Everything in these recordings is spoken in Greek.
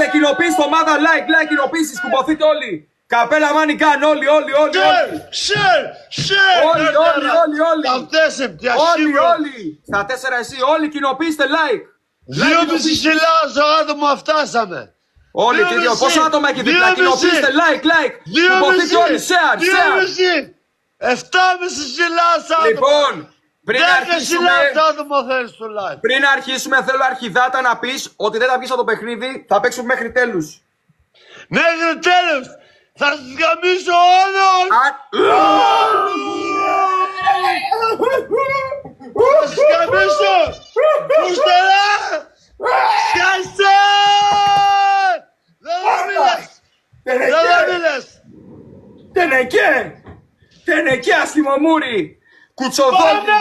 Πέταξε κοινοποίηση στο ομάδα, like, κοινοποίησεις, κουμποθείτε όλοι. Καπέλα μάνικαν, όλοι. Share. Όλοι. Στα 4 εσύ, όλοι κοινοποιήστε like. 2.500 άτομα φτάσαμε. Όλοι και δύο. Πόσα άτομα έχει δίπλα, κοινοποιήστε like. Κουμποθείτε όλοι, share. 7.500 άτομα. Λοιπόν, πριν 10.000 άτομα θέλεις στο live. πριν αρχίσουμε, θέλω αρχιδάτα να πεις ότι δεν θα βγεις από το παιχνίδι, θα παίξουμε μέχρι τέλους. Μέχρι τέλος θα σας γαμίσω όλους. Θα σας γαμίσω. Πουστελά. Σκάσε. Δεν μιλάς. Τενεκέ αστιμομούρι. Κουτσοδότη.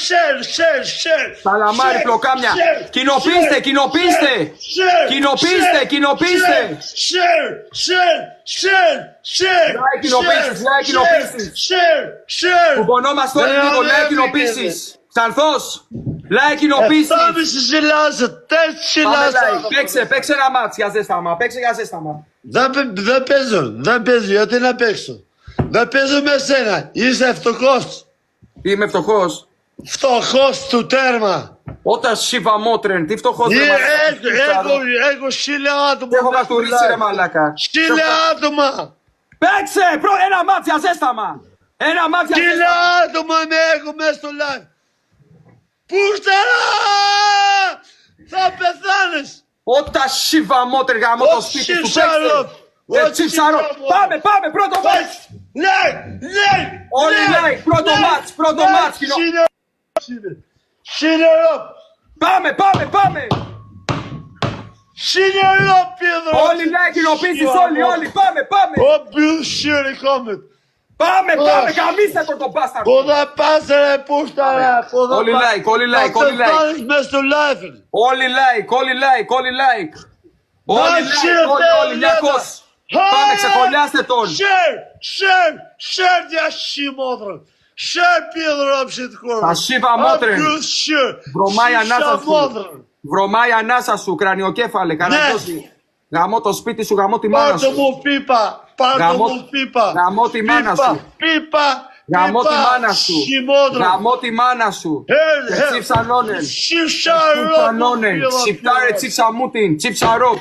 Share. Σαλαμάρι, πλοκάμια. Κοινοποιήστε. Share. Κουπονόμαστε όλοι λίγο, like κοινοποίησεις. Ξανθός, like κοινοποίησεις. 7.500, 4.000. Παίξε ένα μάτς για ζέσταμα, Δεν παίζω, γιατί να παίξω. Δεν παίζω με σένα, είσαι φτωχός. Είμαι φτωχός. Φτωχός του τέρμα. Όταν σίβα μότρεν, τι φτωχός δεν μας. Έχω 1.000 άτομα. Έχω κατουρίσει ρε μαλάκα. 1.000 άτομα. Παίξε, ένα μάτς για ζέσταμα. 1.000 άτομα με έχω μέσα στο live. Πούσταρα! Θα πεθάνεις. Όταν σίβα μότρεν γαμώ το σπίτι σου, παίξε. Τσιψαρό. Πάμε, πρώτο μάτς. Όλοι like, πρώτο μάτς. Σύνερο. Πάμε. Σύνερο, Πίδρο. Όλοι like, κοινοποίησεις, όλοι. Πάμε. Όποιος share comment. Πάμε, γαμίστε τον μπάσταρδο. Πού θα πας ρε πούσταρα. Όλοι like. Θα πεθάνεις μες στο live. Όλοι like. Όλοι 900. Πάμε, ξεκολλιάστε τον. Share για σιμόδρο. Share Πίδρο ψητικό. Τα σίβα μότρεν. Βρωμάει ανάσα σου, κρανιοκέφαλε, κανατώσει. Γαμώ το σπίτι σου, γαμώ τη μάνα σου. Πάρτο μου πίπα. Γαμώ τη μάνα σου. Πίπα. Γαμώ τη μάνα σου. Σιμόδρο. Γαμώ τη μάνα σου. Τσιψανόνεν. Σιψαρό. Τσιψαρόνεν. Τσιπτάρε τσιψαμούτιν. Τσιψαρό.